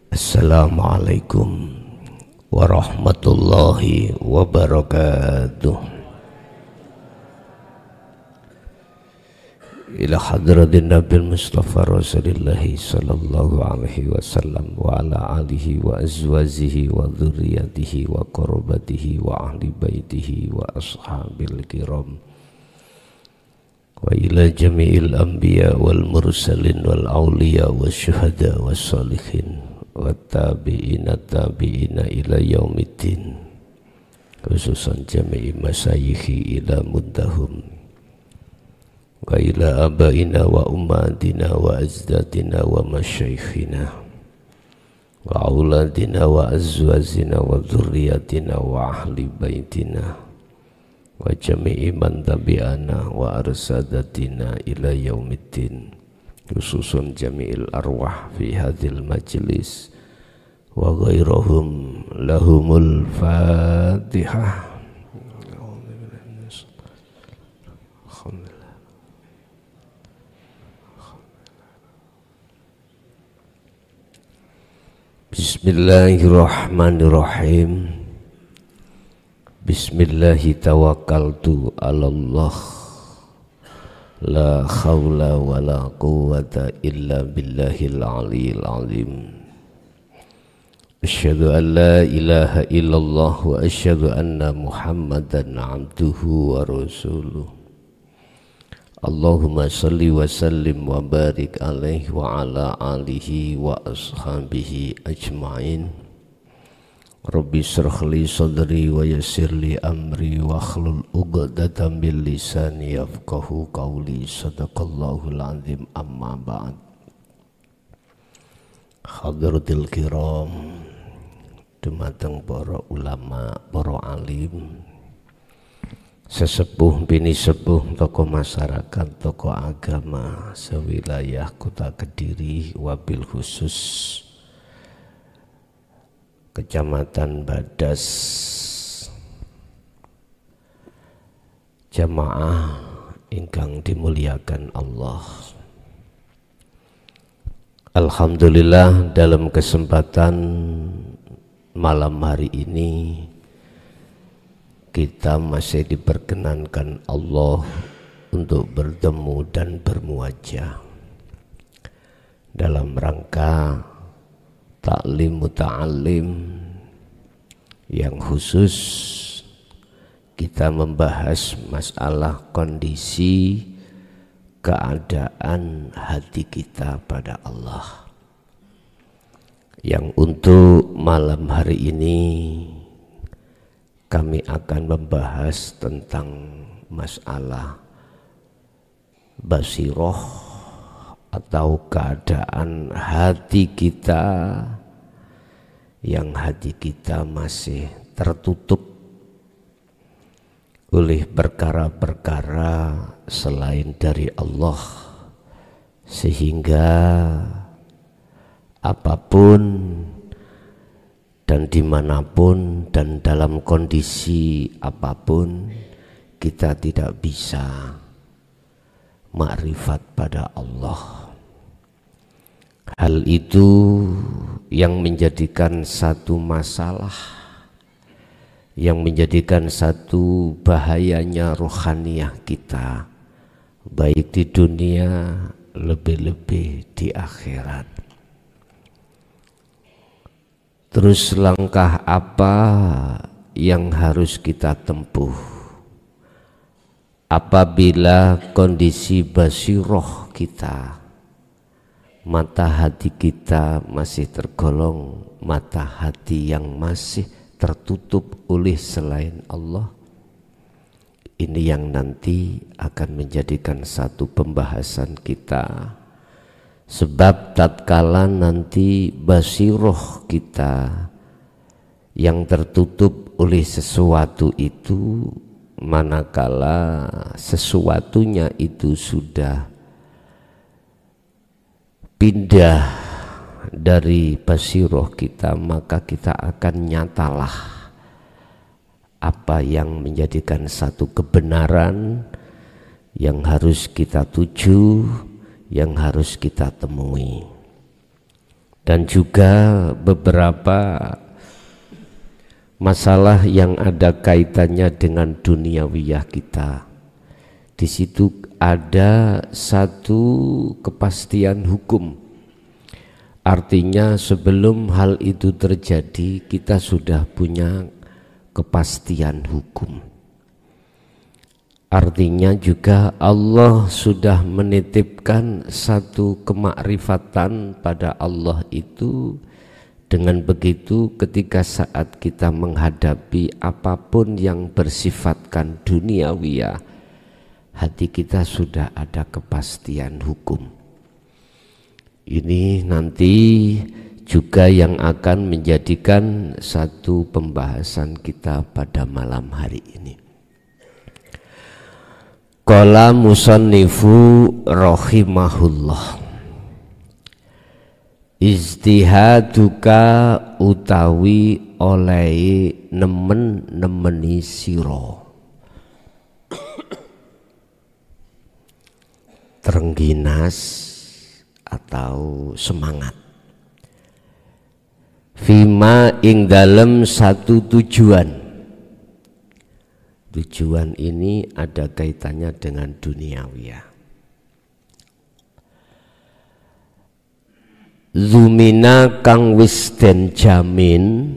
Assalamualaikum warahmatullahi wabarakatuh. Ila hadratin Nabil Mustafa Rasulillahi sallallahu alaihi wasallam wa ala alihi wa azwajihi wa dzurriyyatihi wa qarabatihi wa ahli baitihi wa ashabil kiram wa ila jami'il anbiya wal mursalin wal awliya wa syuhada wa salihin wa tabi'ina ila yaumiddin, khususan jami'i masyayikhi ila muntahum wa ila abaina wa ummatina wa ajdadina wa masyayikhina wa auladina wa azwazina wa dzurriyyatina wa ahli baitina wa jami'i man tabi'ana wa arsadatina ila yaumiddin, khususun jami'il arwah fi hadhil majlis wa ghairahum. Lahumul Fatihah. Bismillahirrahmanirrahim. Bismillahi tawakkaltu 'alallah, la khawla wa la quwwata illa billahil aliyyil azim. Asyhadu an la ilaha illallah wa asyhadu anna Muhammadan 'abduhu wa rasuluh. Allahumma salli wa sallim wa barik alaihi wa ala alihi wa ashabihi ajma'in. Rabbi shrah li sadri wa yassir li amri wa hlul 'uqdatam min lisani yafqahu qawli. Sadaqallahul azim. Amma ba'd. Hadratil kiram, dumateng para ulama, para alim, sesepuh bini sepuh, tokoh masyarakat, tokoh agama sewilayah kota Kediri, wabil khusus Kecamatan Badas, jamaah ingkang dimuliakan Allah. Alhamdulillah, dalam kesempatan malam hari ini kita masih diperkenankan Allah untuk bertemu dan bermuajah dalam rangka taklim muta'alim yang khusus kita membahas masalah kondisi keadaan hati kita pada Allah, yang untuk malam hari ini kami akan membahas tentang masalah basiroh atau keadaan hati kita, yang hati kita masih tertutup oleh perkara-perkara selain dari Allah, sehingga apapun dan dimanapun dan dalam kondisi apapun kita tidak bisa makrifat pada Allah. Hal itu yang menjadikan satu masalah, yang menjadikan satu bahayanya rohaniyah kita, baik di dunia lebih-lebih di akhirat. Terus langkah apa yang harus kita tempuh apabila kondisi basiroh kita, mata hati kita masih tergolong mata hati yang masih tertutup oleh selain Allah? Ini yang nanti akan menjadikan satu pembahasan kita. Sebab tatkala nanti basiroh kita yang tertutup oleh sesuatu itu, manakala sesuatunya itu sudah pindah dari basiroh kita, maka kita akan nyatalah apa yang menjadikan satu kebenaran yang harus kita tuju, yang harus kita temui. dan juga beberapa masalah yang ada kaitannya dengan duniawiyah kita. Di situ ada satu kepastian hukum. Artinya sebelum hal itu terjadi kita sudah punya kepastian hukum. Artinya juga Allah sudah menitipkan satu kemakrifatan pada Allah itu. Dengan begitu ketika saat kita menghadapi apapun yang bersifatkan duniawiyah, hati kita sudah ada kepastian hukum. Ini nanti juga yang akan menjadikan satu pembahasan kita pada malam hari ini. Qala musannifu rahimahullah, ijtihaduka utawi oleh nemen-nemeni sira, terengginas atau semangat, fima ing dalem satu tujuan. Tujuan ini ada kaitannya dengan duniawiyah. Zumina kang wis den jamin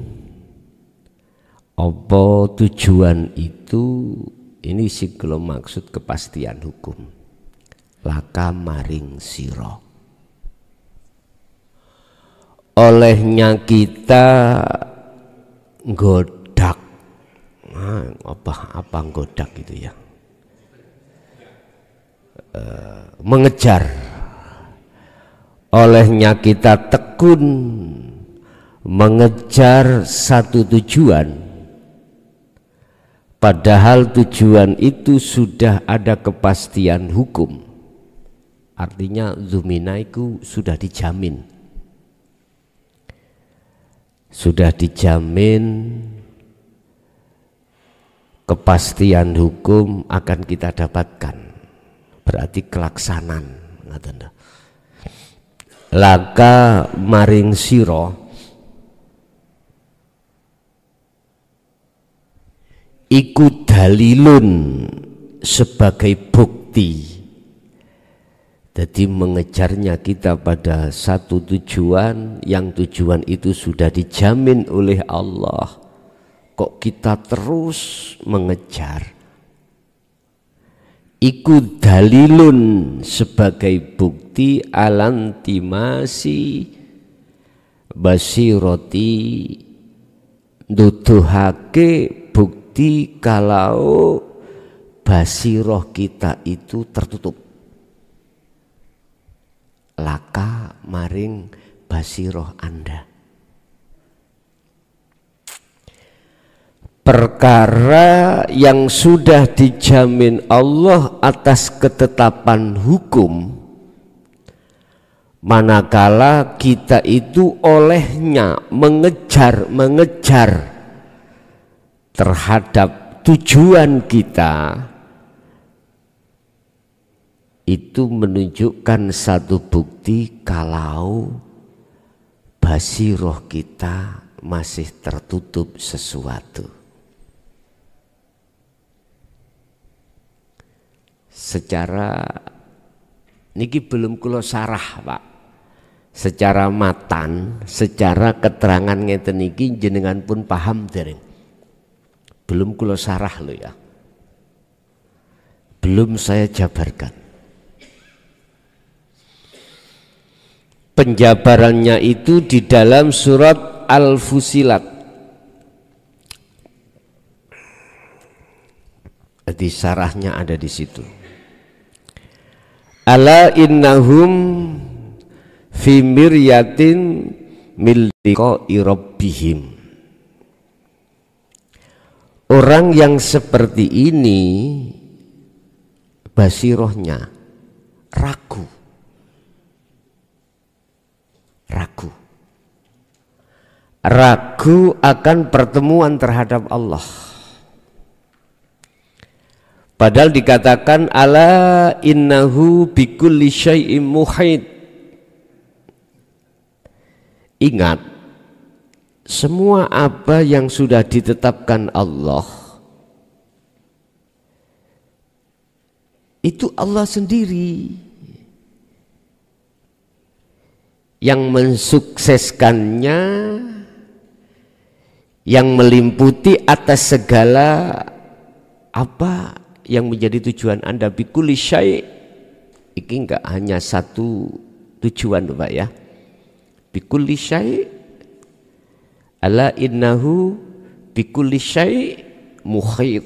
apa tujuan itu, ini sing kula maksud kepastian hukum. Laka maring sira, olehnya kita nggodak. Apa nggodak itu ya? Mengejar. Olehnya kita tekun mengejar satu tujuan, padahal tujuan itu sudah ada kepastian hukum. Artinya zumina itu sudah dijamin. Sudah dijamin kepastian hukum akan kita dapatkan. Berarti kelaksanan. Laka maring sira iku dalilun sebagai bukti. Jadi mengejarnya kita pada satu tujuan, yang tujuan itu sudah dijamin oleh Allah, kok kita terus mengejar. Iku dalilun sebagai bukti alantimasi basiroti, nuduhake bukti kalau basiroh kita itu tertutup. Laka maring basiroh Anda, perkara yang sudah dijamin Allah atas ketetapan hukum, manakala kita itu olehnya mengejar terhadap tujuan kita, itu menunjukkan satu bukti kalau basiroh kita masih tertutup sesuatu. Secara niki belum kula sarah, Pak. Secara matan, secara keterangan ngeten niki jenengan pun paham dereng. Belum kula sarah lo ya. Belum saya jabarkan. Penjabarannya itu di dalam surat Al-Fusilat. Jadi sarahnya ada di situ. Ala innahum fi miryatin min liqa'i rabbihim. Orang yang seperti ini basirohnya ragu akan pertemuan terhadap Allah. Padahal dikatakan ala innahu bikulli syai'im muhit. Ingat, semua apa yang sudah ditetapkan Allah itu Allah sendiri yang mensukseskannya, yang melimputi atas segala apa yang menjadi tujuan Anda. Bikulli syai', ini enggak hanya satu tujuan Pak ya. Bikulli syai' ala innahu bikulli syai' muhit.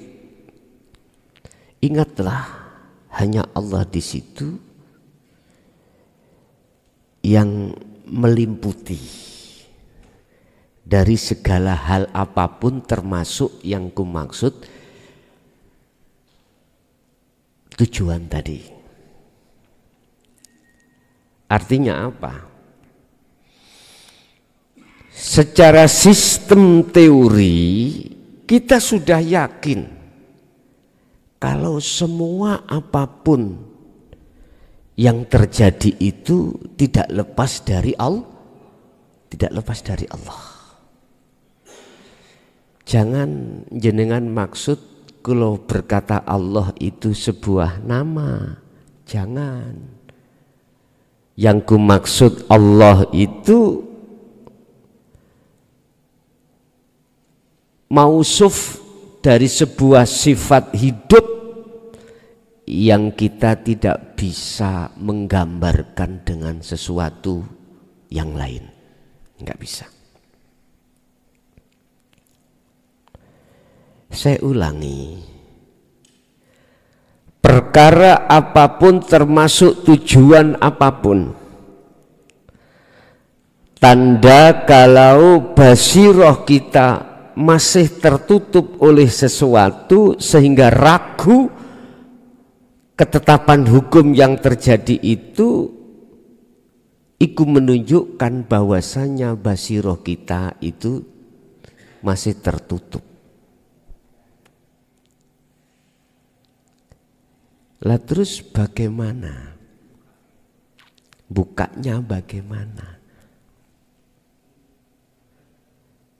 Ingatlah, hanya Allah di situ yang melimputi dari segala hal apapun, termasuk yang kumaksud tujuan tadi. Artinya apa? Secara sistem teori kita sudah yakin kalau semua apapun yang terjadi itu tidak lepas dari Allah, tidak lepas dari Allah. Jangan jenengan maksud kalau berkata Allah itu sebuah nama, jangan. Yang ku maksud Allah itu mausuf dari sebuah sifat hidup yang kita tidak bisa menggambarkan dengan sesuatu yang lain, nggak bisa. Saya ulangi, perkara apapun termasuk tujuan apapun, tanda kalau basiroh kita masih tertutup oleh sesuatu sehingga ragu ketetapan hukum yang terjadi itu menunjukkan bahwasanya basiroh kita itu masih tertutup. Lah terus bagaimana? Bukanya bagaimana?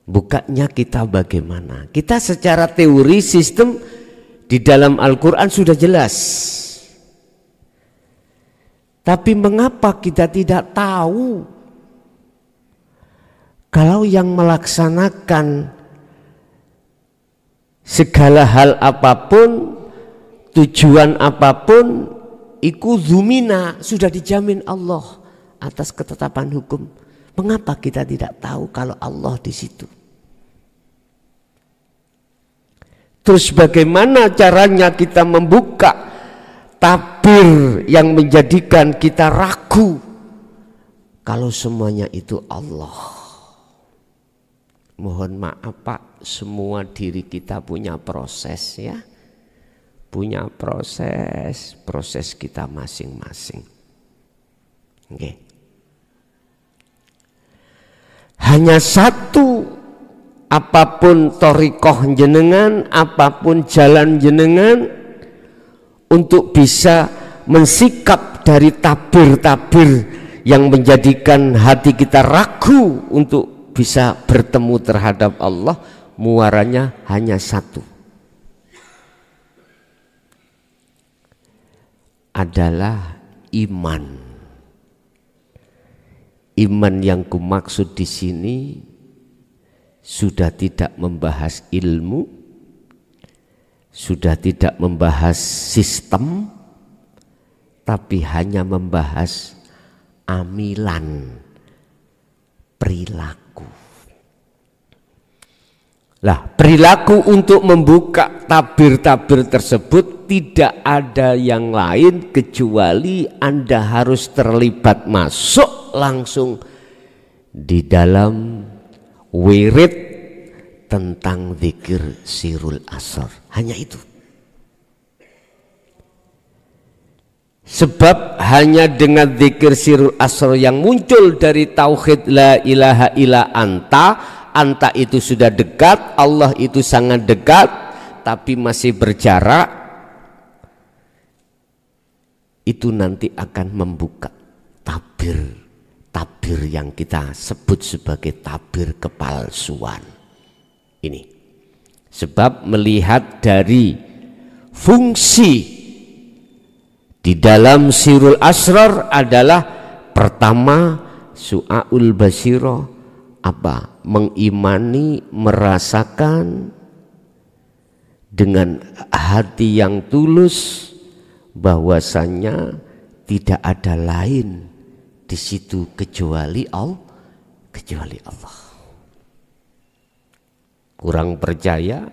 Bukanya kita bagaimana? Kita secara teori sistem di dalam Al-Quran sudah jelas. Tapi mengapa kita tidak tahu kalau yang melaksanakan segala hal apapun, tujuan apapun, iku zumina, sudah dijamin Allah atas ketetapan hukum. Mengapa kita tidak tahu kalau Allah di situ? Terus bagaimana caranya kita membuka tabir yang menjadikan kita ragu kalau semuanya itu Allah? Mohon maaf Pak, semua diri kita punya proses ya. Punya proses kita masing-masing. Oke. Hanya satu, apapun thoriqoh jenengan, apapun jalan jenengan, untuk bisa mensikap dari tabir-tabir yang menjadikan hati kita ragu untuk bisa bertemu terhadap Allah, muaranya hanya satu, adalah iman. Iman yang kumaksud di sini sudah tidak membahas ilmu, sudah tidak membahas sistem, tapi hanya membahas amilan, perilaku. Lah, perilaku untuk membuka tabir-tabir tersebut tidak ada yang lain kecuali Anda harus terlibat masuk langsung di dalam wirid tentang zikir sirul asar. Hanya itu. Sebab hanya dengan zikir sirul asar yang muncul dari tauhid la ilaha illa anta, anta itu sudah dekat, Allah itu sangat dekat, tapi masih berjarak, itu nanti akan membuka tabir yang kita sebut sebagai tabir kepalsuan. Ini sebab melihat dari fungsi di dalam sirul asrar adalah pertama su'aul basiro, apa? Mengimani, merasakan dengan hati yang tulus bahwasanya tidak ada lain di situ kecuali Allah. Kurang percaya,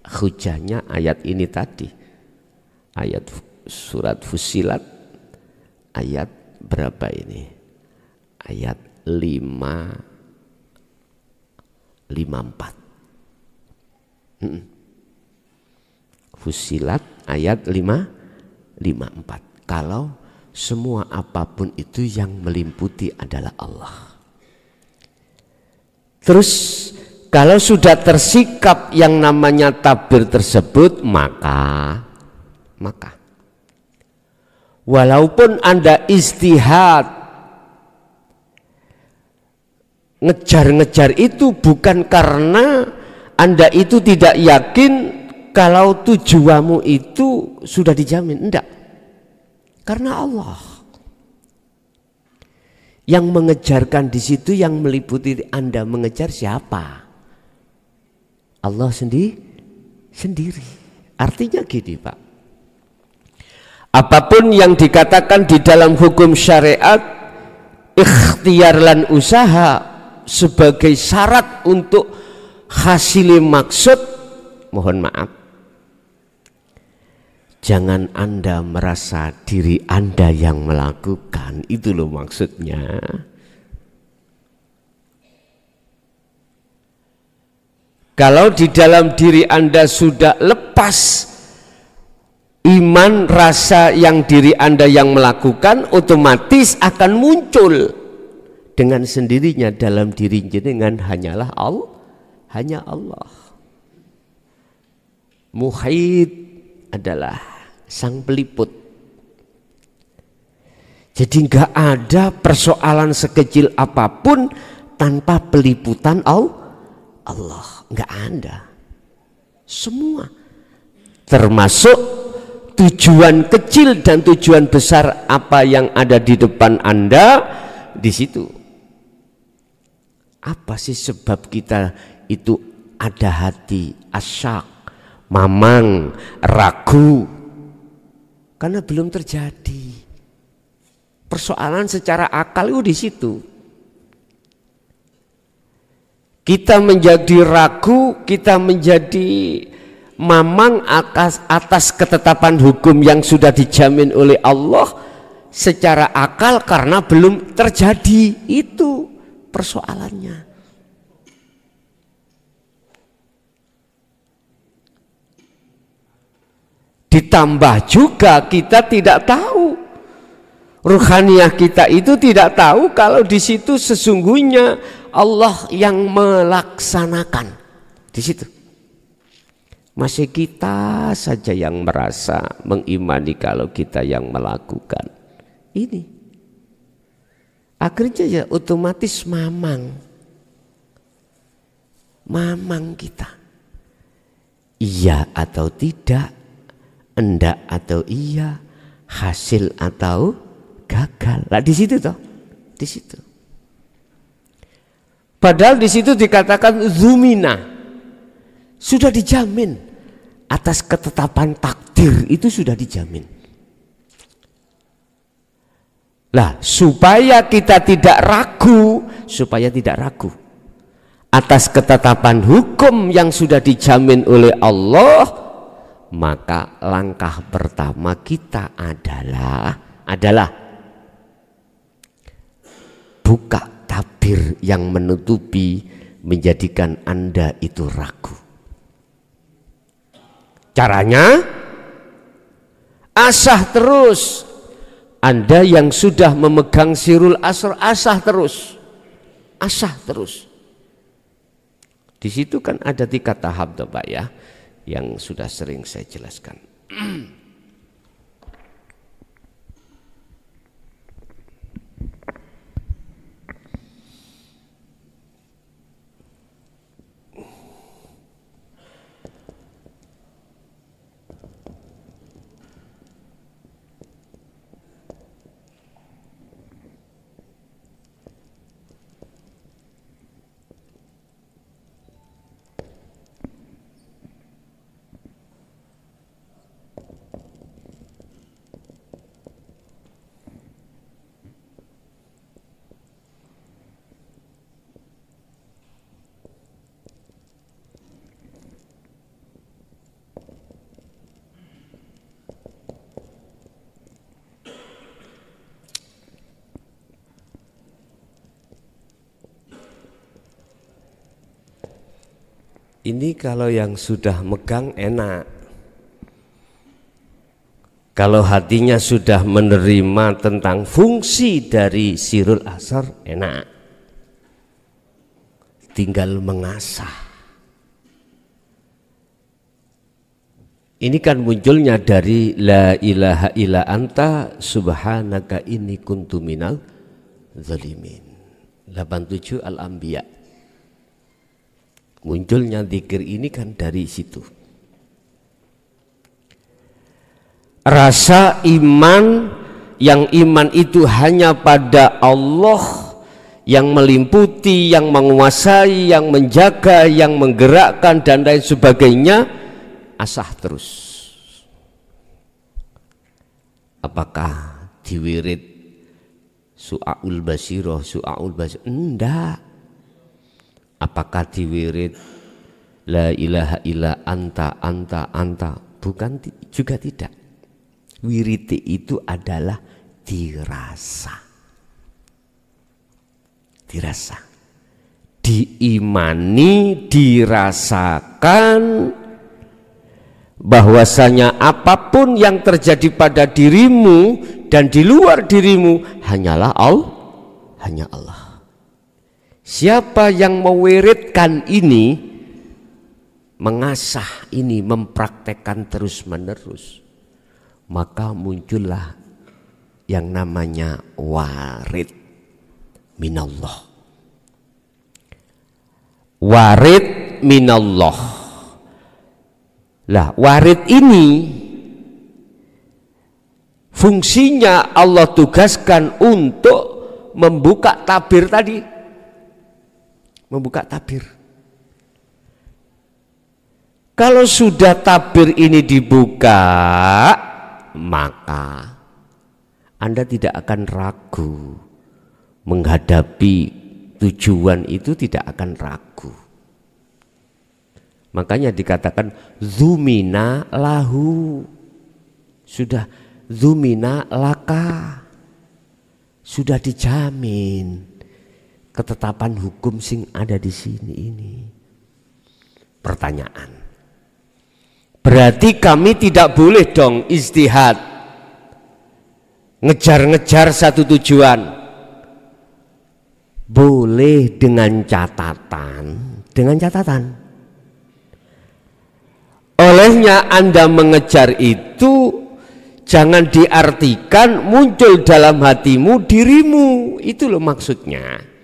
hujahnya ayat ini tadi, ayat surat Fussilat ayat berapa ini? Ayat 54. Fussilat ayat 554. Kalau semua apapun itu yang meliputi adalah Allah. Terus kalau sudah tersikap yang namanya tabir tersebut, maka walaupun Anda istihad ngejar-ngejar itu bukan karena Anda itu tidak yakin kalau tujuanmu itu sudah dijamin, enggak. Karena Allah yang mengejarkan di situ, yang meliputi Anda mengejar siapa? Allah sendiri. Artinya gini, Pak. Apapun yang dikatakan di dalam hukum syariat, ikhtiar lan usaha sebagai syarat untuk hasil maksud, mohon maaf, jangan Anda merasa diri Anda yang melakukan, itu loh maksudnya. Kalau di dalam diri Anda sudah lepas iman, rasa yang diri Anda yang melakukan, otomatis akan muncul dengan sendirinya dalam diri jenengan hanyalah Allah, hanya Allah. Muhait adalah sang peliput. Jadi enggak ada persoalan sekecil apapun tanpa peliputan Allah, enggak ada. Semua termasuk tujuan kecil dan tujuan besar apa yang ada di depan Anda di situ. Apa sih sebab kita itu ada hati asyak, mamang, ragu? Karena belum terjadi. Persoalan secara akal itu di situ. Kita menjadi ragu, kita menjadi mamang atas ketetapan hukum yang sudah dijamin oleh Allah secara akal karena belum terjadi. Itu persoalannya. Ditambah juga kita tidak tahu, ruhaniyah kita itu tidak tahu kalau di situ sesungguhnya Allah yang melaksanakan di situ. Masih kita saja yang merasa mengimani kalau kita yang melakukan ini. Akhirnya ya otomatis mamang kita. Iya atau tidak, enggak atau iya, hasil atau gagal. Lah di situ toh, di situ. Padahal di situ dikatakan zumina, sudah dijamin atas ketetapan takdir itu sudah dijamin. Lah supaya kita tidak ragu, atas ketetapan hukum yang sudah dijamin oleh Allah, maka langkah pertama kita adalah buka tabir yang menutupi, menjadikan Anda itu ragu. Caranya asah terus. Anda yang sudah memegang sirul asr, asah terus. Di situ kan ada 3 tahap toh Pak ya, yang sudah sering saya jelaskan. Ini kalau yang sudah megang enak. Kalau hatinya sudah menerima tentang fungsi dari sirul asar, enak. Tinggal mengasah. Ini kan munculnya dari la ilaha illa anta subhanaka inni kuntu minal zalimin. 87 Al-Anbiya. Munculnya zikir ini kan dari situ. Rasa iman, yang iman itu hanya pada Allah yang melimputi, yang menguasai, yang menjaga, yang menggerakkan dan lain sebagainya, asah terus. Apakah diwirid su'aul basiroh, enggak. Apakah diwirid la ilaha illa anta, bukan, juga tidak. Wirid itu adalah dirasa, diimani, dirasakan bahwasanya apapun yang terjadi pada dirimu dan di luar dirimu hanyalah hanya Allah. Siapa yang mewiridkan ini, mengasah ini, mempraktekkan terus-menerus, maka muncullah yang namanya warid minallah. Warid minallah. Lah, warid ini fungsinya Allah tugaskan untuk membuka tabir tadi. Membuka tabir. Kalau sudah tabir ini dibuka, maka Anda tidak akan ragu menghadapi tujuan itu, tidak akan ragu. Makanya dikatakan zumina lahu, sudah zumina laka, sudah dijamin ketetapan hukum sing ada di sini ini. Pertanyaan, berarti kami tidak boleh dong ijtihad, ngejar-ngejar satu tujuan? Boleh dengan catatan, olehnya Anda mengejar itu jangan diartikan muncul dalam hatimu dirimu, itu loh maksudnya.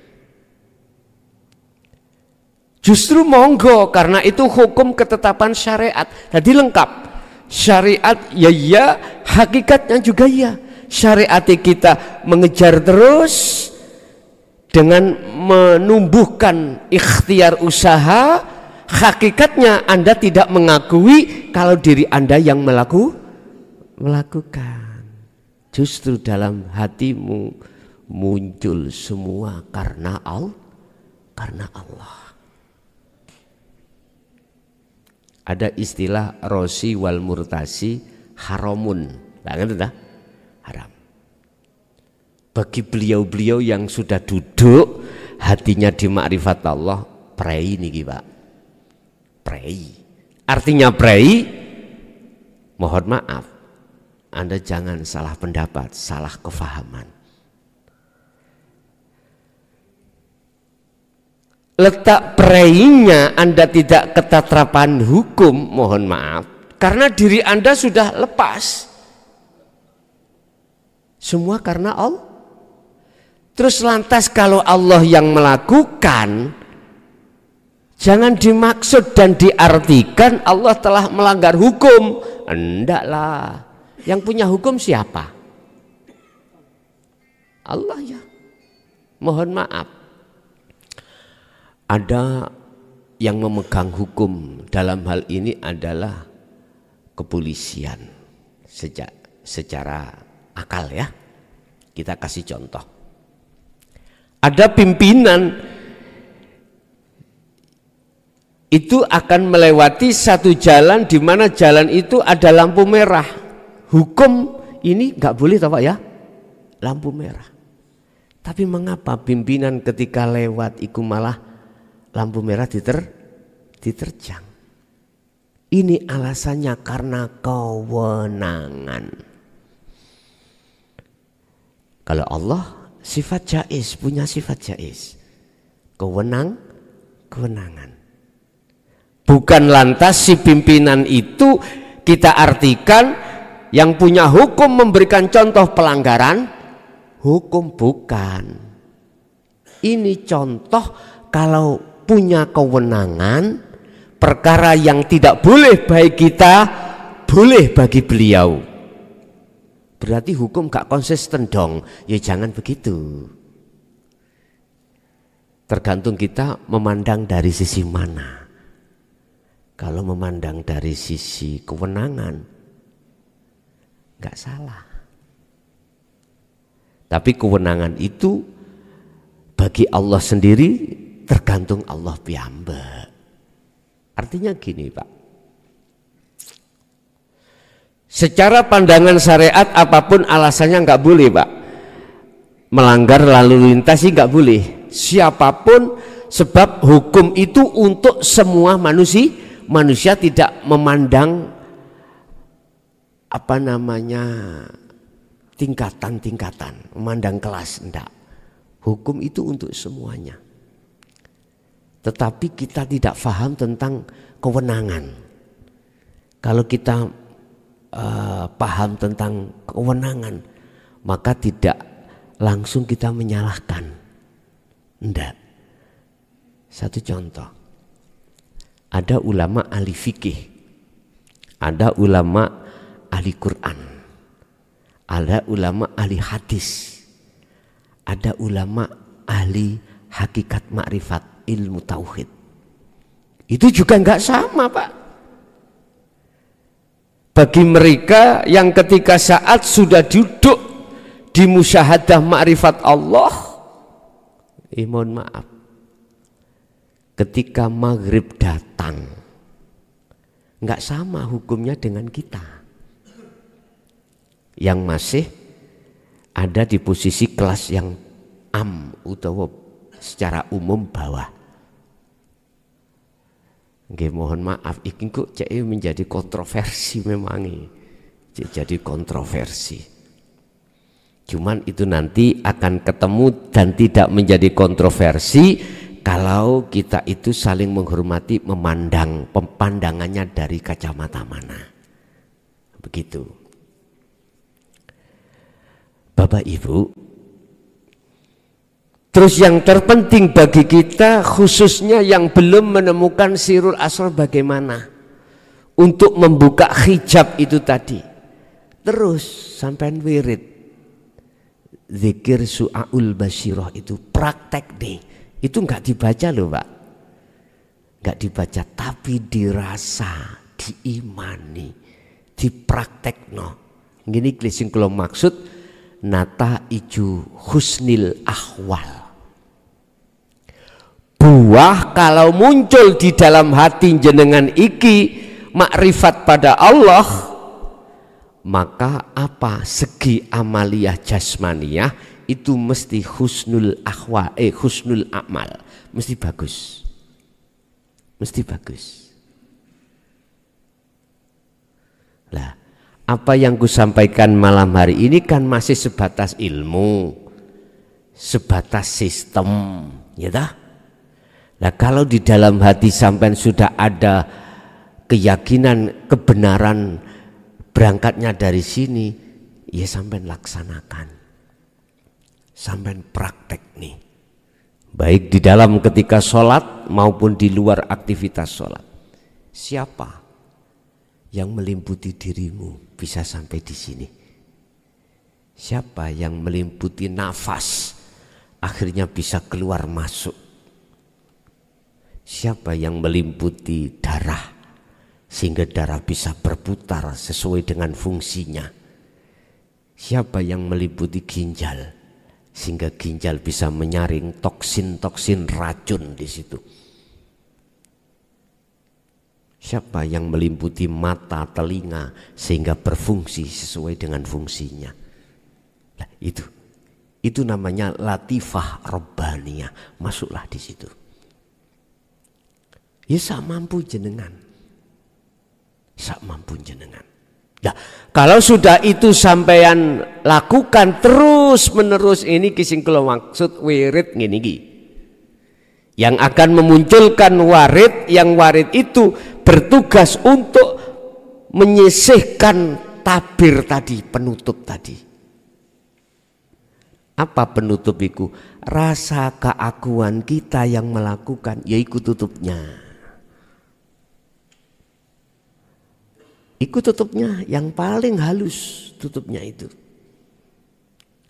Justru monggo, karena itu hukum ketetapan syariat. Jadi lengkap. Syariat ya, hakikatnya juga ya. Syariat kita mengejar terus dengan menumbuhkan ikhtiar usaha. Hakikatnya Anda tidak mengakui kalau diri Anda yang melakukan. Justru dalam hatimu muncul semua karena Allah. Ada istilah rosi wal murtasi haramun, haram. Bagi beliau-beliau yang sudah duduk hatinya di makrifat Allah, prei niki Pak. Prei. Artinya prei, mohon maaf, Anda jangan salah pendapat, salah kefahaman. Letak preinya Anda tidak ketetapan hukum, mohon maaf, karena diri Anda sudah lepas. Semua karena Allah. Terus lantas kalau Allah yang melakukan, jangan dimaksud dan diartikan Allah telah melanggar hukum. Endaklah. Yang punya hukum siapa? Allah ya. Mohon maaf. Ada yang memegang hukum dalam hal ini adalah kepolisian secara akal ya. Kita kasih contoh. Ada pimpinan itu akan melewati satu jalan di mana jalan itu ada lampu merah. Hukum ini nggak boleh toh Pak ya, lampu merah. Tapi mengapa pimpinan ketika lewat iku malah lampu merah diterjang. Ini alasannya karena kewenangan. Kalau Allah sifat jaiz, punya sifat jaiz. Kewenangan. Bukan lantas si pimpinan itu kita artikan yang punya hukum memberikan contoh pelanggaran hukum, bukan. Ini contoh kalau punya kewenangan, perkara yang tidak boleh bagi kita boleh bagi beliau. Berarti hukum gak konsisten dong. Ya jangan begitu. Tergantung kita memandang dari sisi mana. Kalau memandang dari sisi kewenangan, gak salah. Tapi kewenangan itu bagi Allah sendiri tergantung Allah piyambak. Artinya gini Pak. Secara pandangan syariat apapun alasannya nggak boleh Pak. Melanggar lalu lintas sih nggak boleh. Siapapun, sebab hukum itu untuk semua manusia. Manusia tidak memandang tingkatan-tingkatan, memandang kelas, enggak. Hukum itu untuk semuanya. Tetapi kita tidak paham tentang kewenangan. Kalau kita paham tentang kewenangan, maka tidak langsung kita menyalahkan. Enggak. Satu contoh. Ada ulama ahli fikih, ada ulama ahli Quran, ada ulama ahli hadis, ada ulama ahli hakikat makrifat ilmu tauhid. Itu juga enggak sama Pak. Bagi mereka yang ketika saat sudah duduk di musyahadah makrifat Allah, mohon maaf, ketika maghrib datang enggak sama hukumnya dengan kita yang masih ada di posisi kelas yang utawa secara umum bawah. Nggih mohon maaf iki kok cek menjadi kontroversi memang jadi kontroversi. Cuman itu nanti akan ketemu dan tidak menjadi kontroversi kalau kita itu saling menghormati, memandang pandangannya dari kacamata mana. Begitu. Bapak Ibu, terus yang terpenting bagi kita khususnya yang belum menemukan sirul asrar bagaimana untuk membuka hijab itu tadi. Terus sampai wirid zikir su'aul basyirah itu praktek deh. Itu enggak dibaca loh Pak. Enggak dibaca tapi dirasa, diimani, dipraktekno. Gini sing kula maksud nata iju husnil ahwal. Buah kalau muncul di dalam hati jenengan iki makrifat pada Allah, maka apa segi amaliyah jasmaniyah itu mesti husnul ahwa, husnul amal, mesti bagus, mesti bagus. Lah, apa yang ku sampaikan malam hari ini kan masih sebatas ilmu, sebatas sistem, ya dah. Nah kalau di dalam hati sampean sudah ada keyakinan kebenaran berangkatnya dari sini, ya sampean laksanakan. Sampai praktek nih, baik di dalam ketika sholat maupun di luar aktivitas sholat. Siapa yang melimputi dirimu bisa sampai di sini? Siapa yang melimputi nafas akhirnya bisa keluar masuk? Siapa yang melimputi darah sehingga darah bisa berputar sesuai dengan fungsinya? Siapa yang meliputi ginjal sehingga ginjal bisa menyaring toksin-toksin racun di situ? Siapa yang meliputi mata, telinga sehingga berfungsi sesuai dengan fungsinya? Nah, itu namanya latifah robbaniyah. Masuklah di situ. Ya sak mampu jenengan. Sak mampu jenengan. Nah, kalau sudah itu sampean lakukan terus menerus, ini kising kula maksud wirid ngene iki. Yang akan memunculkan warid, yang warid itu bertugas untuk menyisihkan tabir tadi, penutup tadi. Apa penutup itu? Rasa keakuan kita yang melakukan, yaitu tutupnya. Ikut tutupnya yang paling halus, tutupnya itu.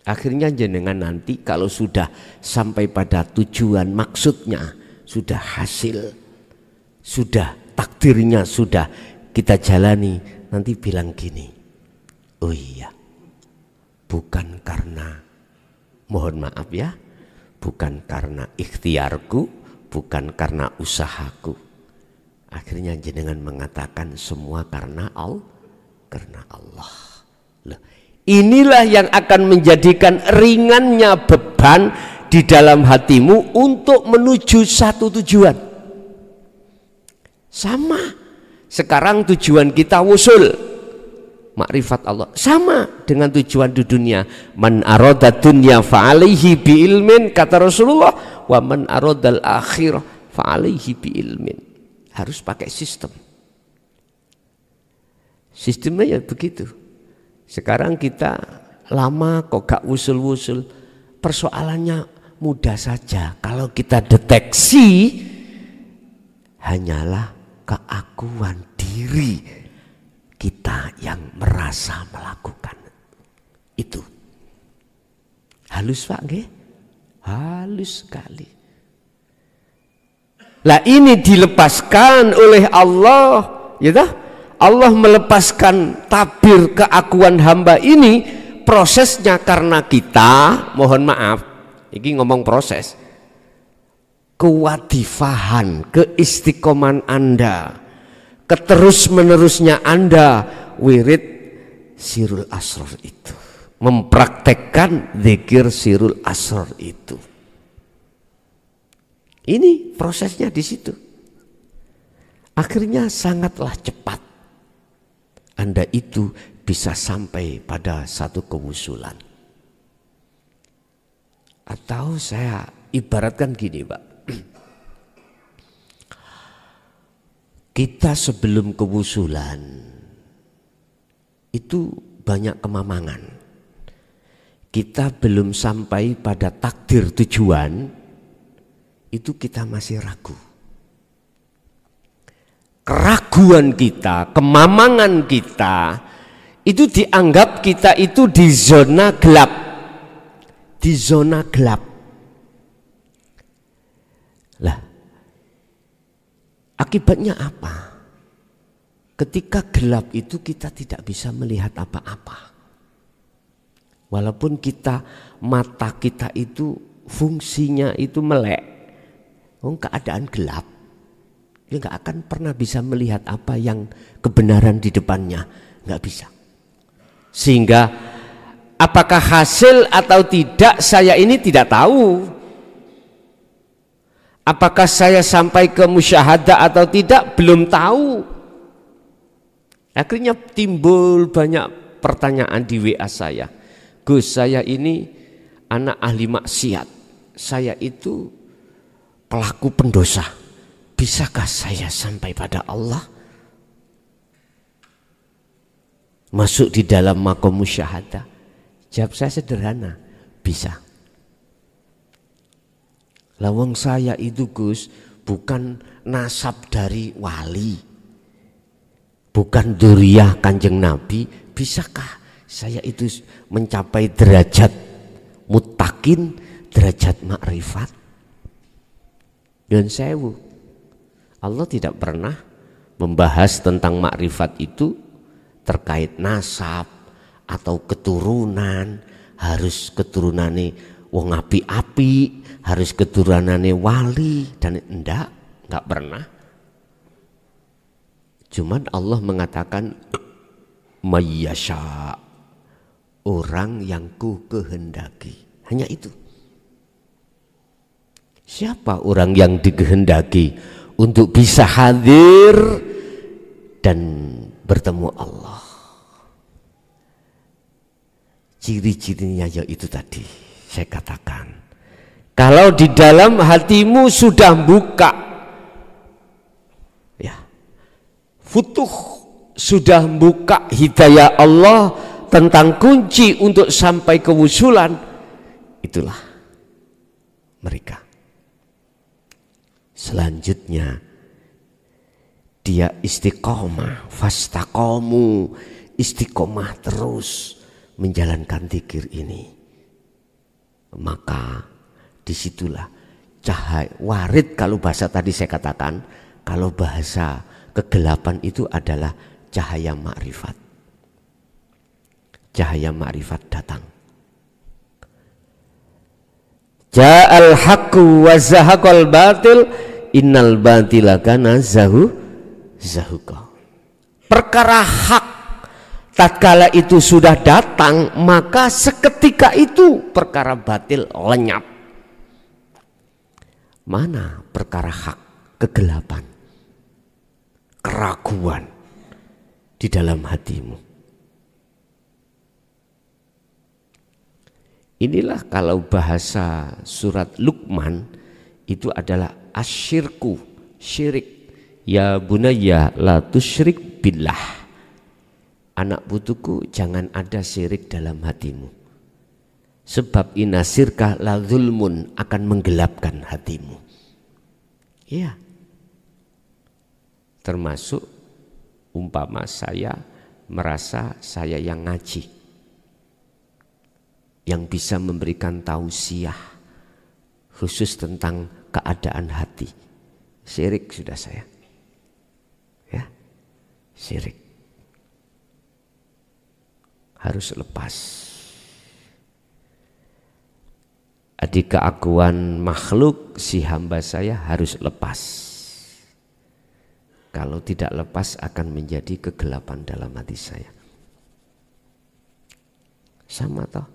Akhirnya jenengan nanti kalau sudah sampai pada tujuan, maksudnya sudah hasil, sudah takdirnya sudah kita jalani, nanti bilang gini, oh iya, bukan karena, mohon maaf ya, bukan karena ikhtiarku, bukan karena usahaku. Akhirnya jenengan mengatakan semua karena Allah. Loh, inilah yang akan menjadikan ringannya beban di dalam hatimu untuk menuju satu tujuan. Sama. Sekarang tujuan kita wusul makrifat Allah. Sama dengan tujuan di dunia. Man arada dunya fa'alaihi bi ilmin, kata Rasulullah, wa man aradal akhirah fa'alaihi bi ilmin. Harus pakai sistem. Sistemnya ya begitu. Sekarang kita lama kok gak wusul-wusul. Persoalannya mudah saja. Kalau kita deteksi, hanyalah keakuan diri kita yang merasa melakukan itu. Halus Pak nggih? Halus sekali. Lah ini dilepaskan oleh Allah, ya dah? Allah melepaskan tabir keakuan hamba ini, prosesnya karena kita, mohon maaf, ini ngomong proses, kewadifahan, keistiqoman Anda, keterus menerusnya Anda wirid sirul asrar itu, mempraktekkan zikir sirul asrar itu. Ini prosesnya di situ. Akhirnya sangatlah cepat Anda itu bisa sampai pada satu kewusulan. Atau saya ibaratkan gini, Pak. Kita sebelum kewusulan itu banyak kemamangan. Kita belum sampai pada takdir tujuan, itu kita masih ragu. Keraguan kita, kemamangan kita, itu dianggap kita itu di zona gelap. Di zona gelap. Lah, akibatnya apa? Ketika gelap itu kita tidak bisa melihat apa-apa. Walaupun mata kita itu fungsinya itu melek. Keadaan gelap, dia nggak akan pernah bisa melihat apa yang kebenaran di depannya, nggak bisa. Sehingga apakah hasil atau tidak saya ini tidak tahu. Apakah saya sampai ke musyahadah atau tidak belum tahu. Akhirnya timbul banyak pertanyaan di WA saya. Gus, saya ini anak ahli maksiat. Saya itu pelaku pendosa, bisakah saya sampai pada Allah? Masuk di dalam maqam musyahadah? Jawab saya sederhana, bisa. Lawang saya itu Gus, bukan nasab dari wali, bukan dzurriyyah Kanjeng Nabi, bisakah saya itu mencapai derajat muttaqin, derajat makrifat? Dan sewu, Allah tidak pernah membahas tentang makrifat itu terkait nasab atau keturunan, harus keturunane wong api-api, harus keturunane wali, dan enggak pernah. Cuman Allah mengatakan mayyasha, orang yang ku kehendaki, hanya itu. Siapa orang yang dikehendaki untuk bisa hadir dan bertemu Allah. Ciri-cirinya yaitu tadi saya katakan, kalau di dalam hatimu sudah buka, ya, futuh, sudah buka hidayah Allah tentang kunci untuk sampai kewusulan, itulah mereka. Selanjutnya dia istiqomah, fastaqomu, istiqomah terus menjalankan zikir ini. Maka disitulah cahaya warid, kalau bahasa tadi saya katakan, kalau bahasa kegelapan itu adalah cahaya makrifat. Cahaya makrifat datang. Ja'al haqqu wa zahaqal batil innal batila kana zahuqa. Perkara hak tatkala itu sudah datang, maka seketika itu perkara batil lenyap. Mana perkara hak? Kegelapan, keraguan di dalam hatimu. Inilah kalau bahasa surat Luqman itu adalah asyirku, syirik. Ya bunayya la tusyrik billah. Anak putuku, jangan ada syirik dalam hatimu. Sebab inasirka la zulmun, akan menggelapkan hatimu. Iya. Termasuk umpama saya merasa saya yang ngaji, yang bisa memberikan tausiah khusus tentang keadaan hati. Syirik sudah saya. Ya. Syirik. Harus lepas. Adik keakuan makhluk si hamba saya harus lepas. Kalau tidak lepas akan menjadi kegelapan dalam hati saya. Sama toh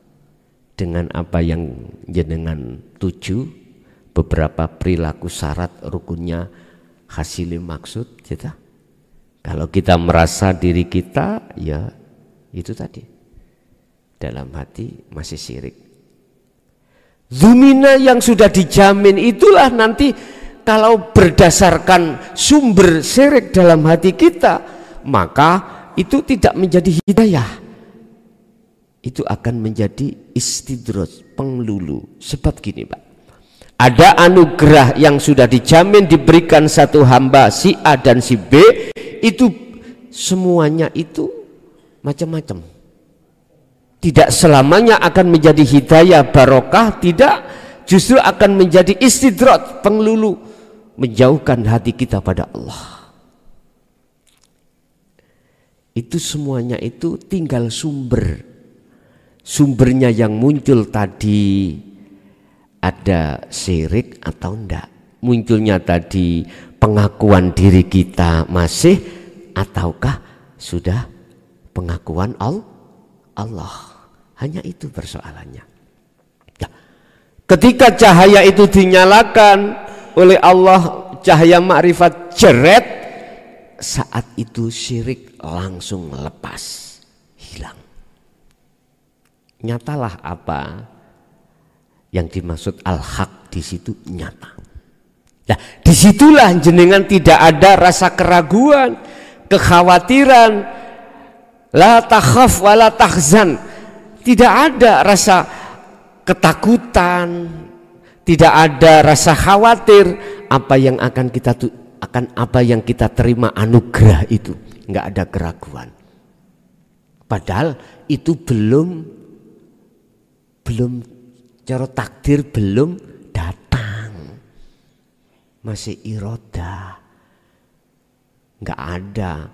dengan apa yang jenengan tuju, beberapa perilaku syarat rukunnya hasilnya maksud kita. Kalau kita merasa diri kita, ya itu tadi, dalam hati masih syirik. Zumina yang sudah dijamin itulah nanti kalau berdasarkan sumber syirik dalam hati kita, maka itu tidak menjadi hidayah. Itu akan menjadi istidraj, penglulu. Sebab gini Pak, ada anugerah yang sudah dijamin diberikan satu hamba si A dan si B, itu semuanya itu macam-macam. Tidak selamanya akan menjadi hidayah barokah, tidak, justru akan menjadi istidraj, penglulu, menjauhkan hati kita pada Allah. Itu semuanya itu tinggal sumbernya yang muncul tadi ada syirik atau enggak. Munculnya tadi pengakuan diri kita masih, ataukah sudah pengakuan Allah. Hanya itu persoalannya. Ya. Ketika cahaya itu dinyalakan oleh Allah, cahaya makrifat jeret, saat itu syirik langsung lepas, hilang. Nyatalah apa yang dimaksud al-haq di situ, nyata. Nah, disitulah jenengan tidak ada rasa keraguan, kekhawatiran, la takhaf wa la tahzan. Tidak ada rasa ketakutan, tidak ada rasa khawatir apa yang akan kita terima anugerah itu, nggak ada keraguan. Padahal itu belum cara takdir belum datang, masih iroda, nggak ada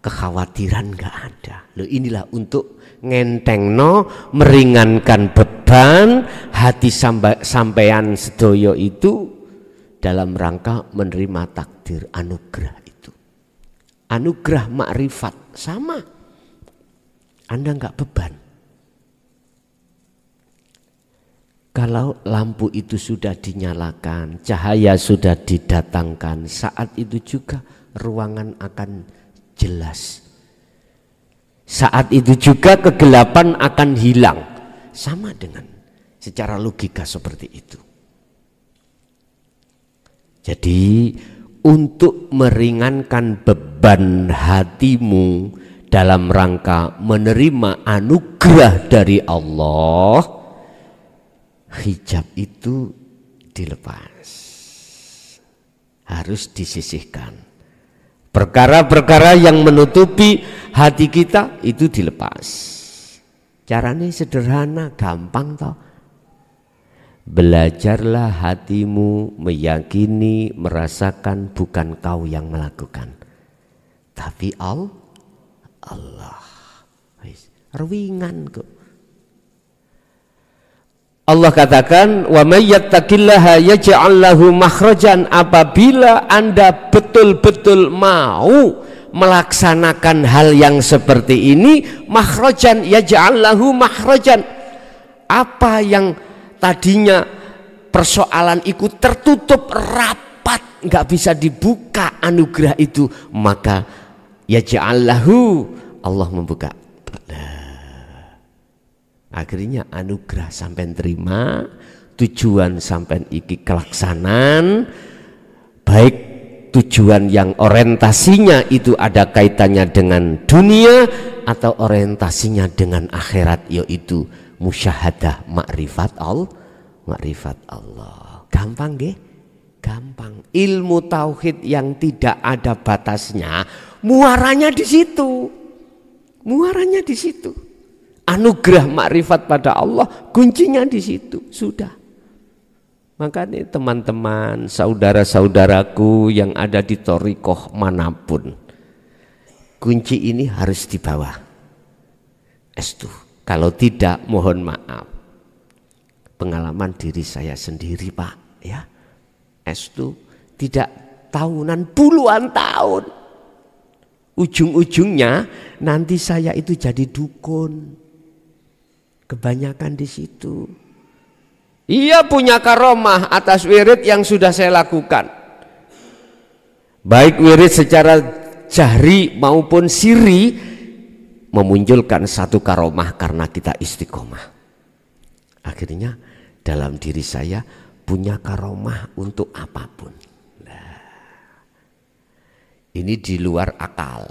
kekhawatiran, nggak ada. Loh, inilah untuk ngentengno, meringankan beban hati sampean sedoyo itu dalam rangka menerima takdir anugerah itu. Anugerah makrifat sama, Anda nggak beban. Kalau lampu itu sudah dinyalakan, cahaya sudah didatangkan, saat itu juga ruangan akan jelas. Saat itu juga kegelapan akan hilang. Sama dengan secara logika seperti itu. Jadi untuk meringankan beban hatimu dalam rangka menerima anugerah dari Allah, hijab itu dilepas, harus disisihkan. Perkara-perkara yang menutupi hati kita itu dilepas. Caranya sederhana, gampang toh. Belajarlah hatimu meyakini, merasakan bukan kau yang melakukan, tapi Allah. Ringan kok. Allah katakan, wa may yattaqillaha yaj'al lahu makhrajan. Apabila Anda betul-betul mau melaksanakan hal yang seperti ini, makhrajan, yaj'al lahu makhrajan. Apa yang tadinya persoalan itu tertutup rapat, nggak bisa dibuka anugerah itu, maka yaj'al lahu, Allah membuka. Akhirnya anugerah sampai terima, tujuan sampai iki kelaksanaan, baik tujuan yang orientasinya itu ada kaitannya dengan dunia atau orientasinya dengan akhirat, yaitu musyahadah makrifat Allah. Gampang nggih? Gampang. Ilmu tauhid yang tidak ada batasnya, muaranya di situ. Muaranya di situ. Anugerah makrifat pada Allah, kuncinya di situ. Sudah. Makanya teman-teman, saudara-saudaraku yang ada di thariqah manapun, kunci ini harus dibawa. Estu. Kalau tidak, mohon maaf. Pengalaman diri saya sendiri, Pak, ya. Estu, tidak tahunan, puluhan tahun. Ujung-ujungnya nanti saya itu jadi dukun. Kebanyakan di situ. Ia punya karomah atas wirid yang sudah saya lakukan. Baik wirid secara jahri maupun sirri, memunculkan satu karomah karena kita istiqomah. Akhirnya dalam diri saya punya karomah untuk apapun. Nah, ini di luar akal,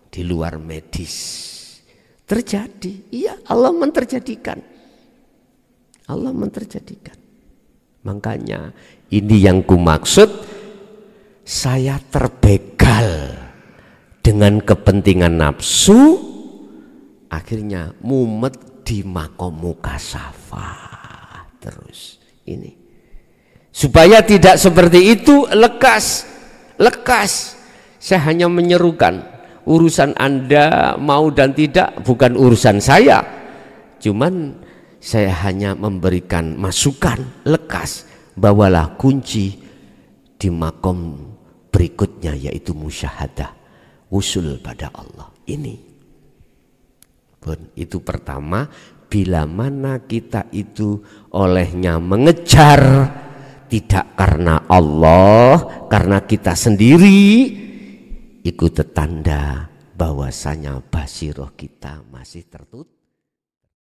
di luar medis. Terjadi, iya, Allah menterjadikan. Allah menterjadikan. Makanya ini yang ku maksud, saya terbegal dengan kepentingan nafsu, akhirnya mumet di makom mukasafah terus. Ini supaya tidak seperti itu, lekas. Saya hanya menyerukan, urusan Anda mau dan tidak bukan urusan saya. Cuman saya hanya memberikan masukan, lekas. Bawalah kunci di makom berikutnya, yaitu musyahadah, usul pada Allah. Ini pun itu pertama, bila mana kita itu olehnya mengejar tidak karena Allah, karena kita sendiri, itu tanda bahwasanya basiroh kita masih tertutup.